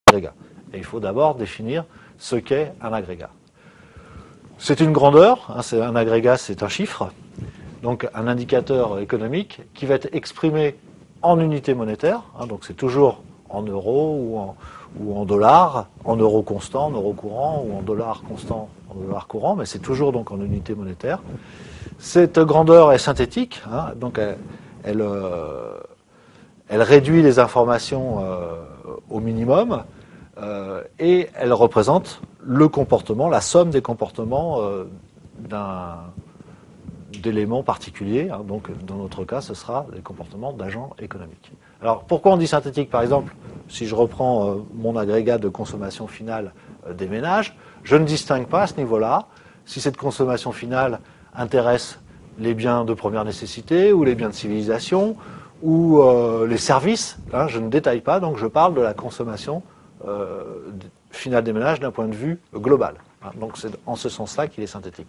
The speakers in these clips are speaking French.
agrégat. Et il faut d'abord définir ce qu'est un agrégat. C'est une grandeur, hein, un agrégat c'est un chiffre, donc un indicateur économique qui va être exprimé en unité monétaire, hein, donc c'est toujours en euros ou en dollars, en euros constants, en euros courants, ou en dollars constants, en dollars courants, mais c'est toujours donc en unité monétaire. Cette grandeur est synthétique, hein, donc elle réduit les informations au minimum et elle représente le comportement, la somme des comportements d'éléments particuliers. Hein, donc dans notre cas, ce sera les comportements d'agents économiques. Alors pourquoi on dit synthétique? Par exemple, si je reprends mon agrégat de consommation finale des ménages, je ne distingue pas à ce niveau-là si cette consommation finale intéresse les biens de première nécessité ou les biens de civilisation ou les services. Hein, je ne détaille pas, donc je parle de la consommation finale des ménages d'un point de vue global. Hein, donc c'est en ce sens-là qu'il est synthétique.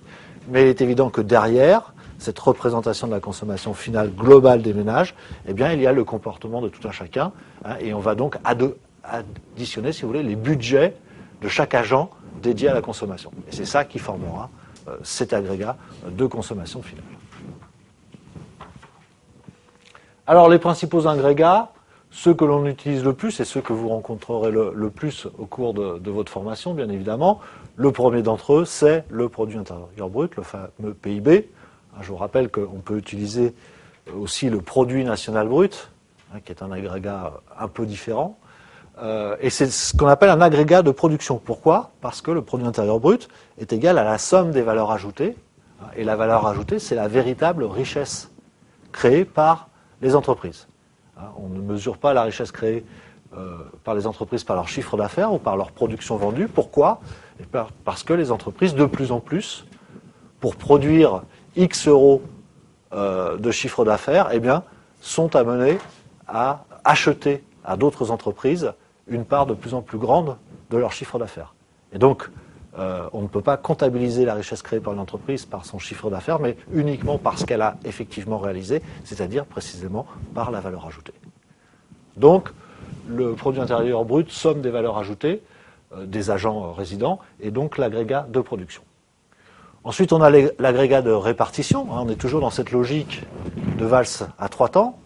Mais il est évident que derrière cette représentation de la consommation finale globale des ménages, eh bien, il y a le comportement de tout un chacun, hein, et on va donc additionner, si vous voulez, les budgets de chaque agent dédié à la consommation. Et c'est ça qui formera cet agrégat de consommation finale. Alors, les principaux agrégats, ceux que l'on utilise le plus et ceux que vous rencontrerez le plus au cours de votre formation, bien évidemment. Le premier d'entre eux, c'est le produit intérieur brut, le fameux PIB. Je vous rappelle qu'on peut utiliser aussi le produit national brut, hein, qui est un agrégat un peu différent. Et c'est ce qu'on appelle un agrégat de production. Pourquoi? Parce que le produit intérieur brut est égal à la somme des valeurs ajoutées. Et la valeur ajoutée, c'est la véritable richesse créée par les entreprises. On ne mesure pas la richesse créée par les entreprises par leur chiffre d'affaires ou par leur production vendue. Pourquoi? Parce que les entreprises, de plus en plus, pour produire X euros de chiffre d'affaires, eh bien, sont amenées à acheter à d'autres entreprises une part de plus en plus grande de leur chiffre d'affaires. Et donc, on ne peut pas comptabiliser la richesse créée par une entreprise par son chiffre d'affaires, mais uniquement par ce qu'elle a effectivement réalisé, c'est-à-dire précisément par la valeur ajoutée. Donc, le produit intérieur brut, somme des valeurs ajoutées des agents résidents, et donc l'agrégat de production. Ensuite, on a l'agrégat de répartition. On est toujours dans cette logique de valse à 3 temps.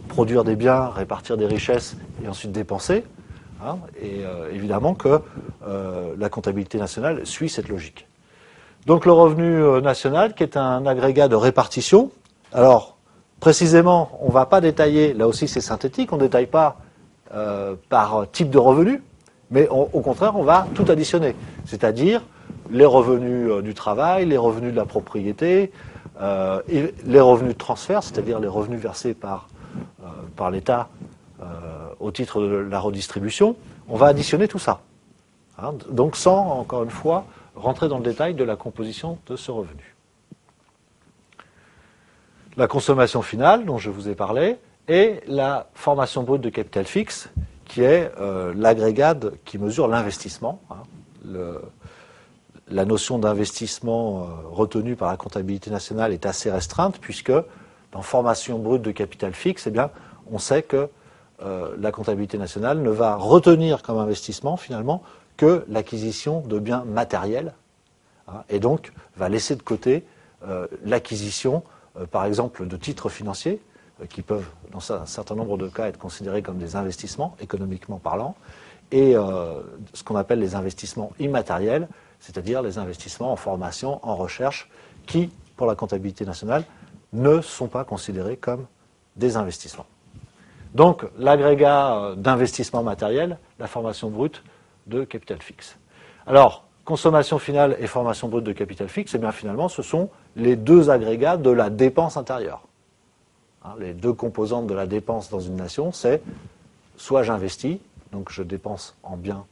Produire des biens, répartir des richesses et ensuite dépenser. Et évidemment que la comptabilité nationale suit cette logique. Donc le revenu national, qui est un agrégat de répartition. Alors, précisément, on ne va pas détailler, là aussi c'est synthétique, on ne détaille pas par type de revenu, mais au contraire, on va tout additionner. C'est-à-dire les revenus du travail, les revenus de la propriété, et les revenus de transfert, c'est-à-dire les revenus versés par l'État au titre de la redistribution. On va additionner tout ça. Hein, donc sans, encore une fois, rentrer dans le détail de la composition de ce revenu. La consommation finale, dont je vous ai parlé, et la formation brute de capital fixe, qui est l'agrégat qui mesure l'investissement. Hein. La notion d'investissement retenue par la comptabilité nationale est assez restreinte, puisque dans formation brute de capital fixe, eh bien, on sait que la comptabilité nationale ne va retenir comme investissement, finalement, que l'acquisition de biens matériels, hein, et donc va laisser de côté l'acquisition, par exemple, de titres financiers, qui peuvent, dans un certain nombre de cas, être considérés comme des investissements, économiquement parlant, et ce qu'on appelle les investissements immatériels, c'est-à-dire les investissements en formation, en recherche, qui, pour la comptabilité nationale, ne sont pas considérés comme des investissements. Donc, l'agrégat d'investissement matériel, la formation brute de capital fixe. Alors, consommation finale et formation brute de capital fixe, eh bien finalement, ce sont les deux agrégats de la dépense intérieure. Hein, les deux composantes de la dépense dans une nation, c'est soit j'investis, donc je dépense en biens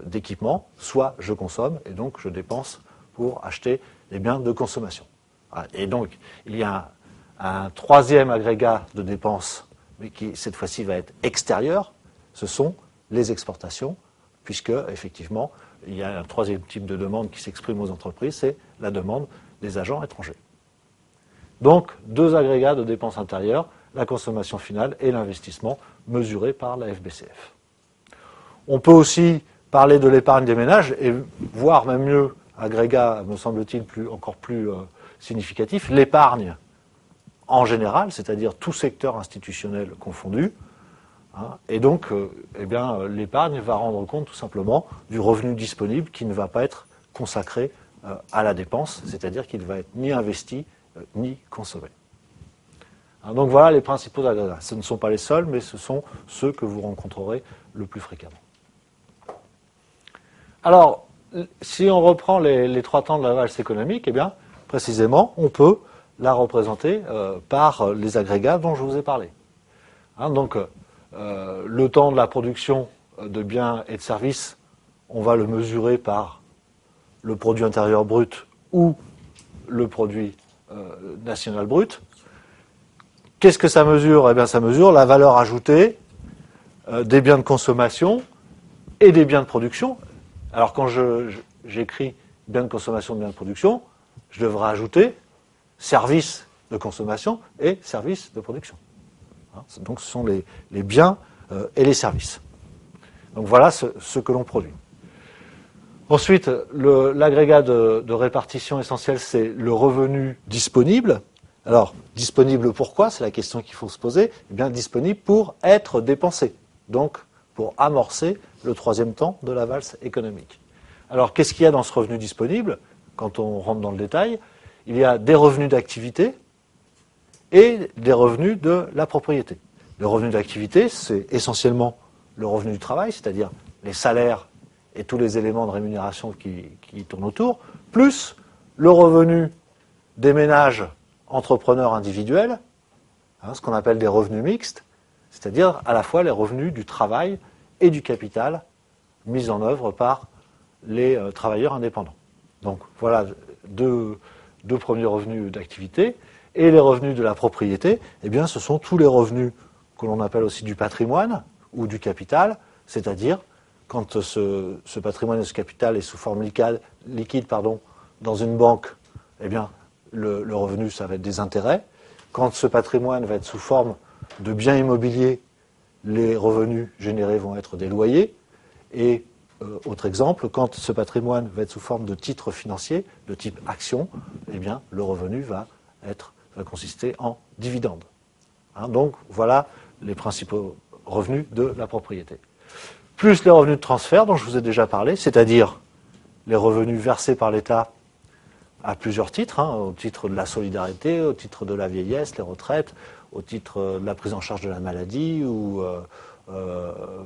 d'équipement, soit je consomme, et donc je dépense pour acheter des biens de consommation. Et donc, il y a un troisième agrégat de dépenses, mais qui cette fois-ci va être extérieur, ce sont les exportations, puisque effectivement, il y a un troisième type de demande qui s'exprime aux entreprises, c'est la demande des agents étrangers. Donc, deux agrégats de dépenses intérieures, la consommation finale et l'investissement mesuré par la FBCF. On peut aussi parler de l'épargne des ménages, et voire même mieux, agrégat, me semble-t-il, encore plus significatif, l'épargne en général, c'est-à-dire tout secteur institutionnel confondu. Hein, et donc, l'épargne va rendre compte tout simplement du revenu disponible qui ne va pas être consacré à la dépense, c'est-à-dire qu'il ne va être ni investi ni consommé. Hein, donc voilà les principaux agrégats. Ce ne sont pas les seuls, mais ce sont ceux que vous rencontrerez le plus fréquemment. Alors, si on reprend les 3 temps de la valse économique, eh bien, précisément, on peut la représenter par les agrégats dont je vous ai parlé. Hein, donc, le temps de la production de biens et de services, on va le mesurer par le produit intérieur brut ou le produit national brut. Qu'est-ce que ça mesure? Eh bien, ça mesure la valeur ajoutée des biens de consommation et des biens de production. Alors, quand j'écris biens de consommation, biens de production, je devrais ajouter services de consommation et services de production. Donc, ce sont les biens et les services. Donc, voilà ce que l'on produit. Ensuite, l'agrégat de répartition essentiel, c'est le revenu disponible. Alors, disponible pourquoi? C'est la question qu'il faut se poser. Eh bien, disponible pour être dépensé. Donc, pour amorcer le 3e temps de la valse économique. Alors, qu'est-ce qu'il y a dans ce revenu disponible? Quand on rentre dans le détail, il y a des revenus d'activité et des revenus de la propriété. Le revenu d'activité, c'est essentiellement le revenu du travail, c'est-à-dire les salaires et tous les éléments de rémunération qui tournent autour, plus le revenu des ménages entrepreneurs individuels, hein, ce qu'on appelle des revenus mixtes, c'est-à-dire à la fois les revenus du travail et du capital mis en œuvre par les travailleurs indépendants. Donc voilà deux premiers revenus d'activité. Et les revenus de la propriété, eh bien, ce sont tous les revenus que l'on appelle aussi du patrimoine ou du capital, c'est-à-dire quand ce patrimoine et ce capital est sous forme liquide dans une banque, eh bien, le revenu, ça va être des intérêts. Quand ce patrimoine va être sous forme de biens immobiliers, les revenus générés vont être des loyers. Et, autre exemple, quand ce patrimoine va être sous forme de titres financiers, de type action, eh bien, le revenu va consister en dividendes. Hein, donc, voilà les principaux revenus de la propriété. Plus les revenus de transfert dont je vous ai déjà parlé, c'est-à-dire les revenus versés par l'État à plusieurs titres, hein, au titre de la solidarité, au titre de la vieillesse, les retraites, au titre de la prise en charge de la maladie ou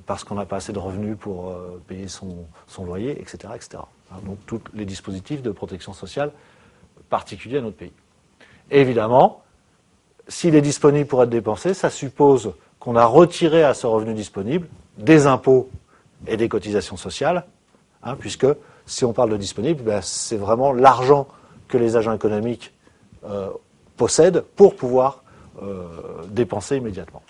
parce qu'on n'a pas assez de revenus pour payer son loyer, etc. etc. Hein, donc tous les dispositifs de protection sociale particuliers à notre pays. Et évidemment, s'il est disponible pour être dépensé, ça suppose qu'on a retiré à ce revenu disponible des impôts et des cotisations sociales, hein, puisque si on parle de disponible, ben, c'est vraiment l'argent que les agents économiques possèdent pour pouvoir dépenser immédiatement.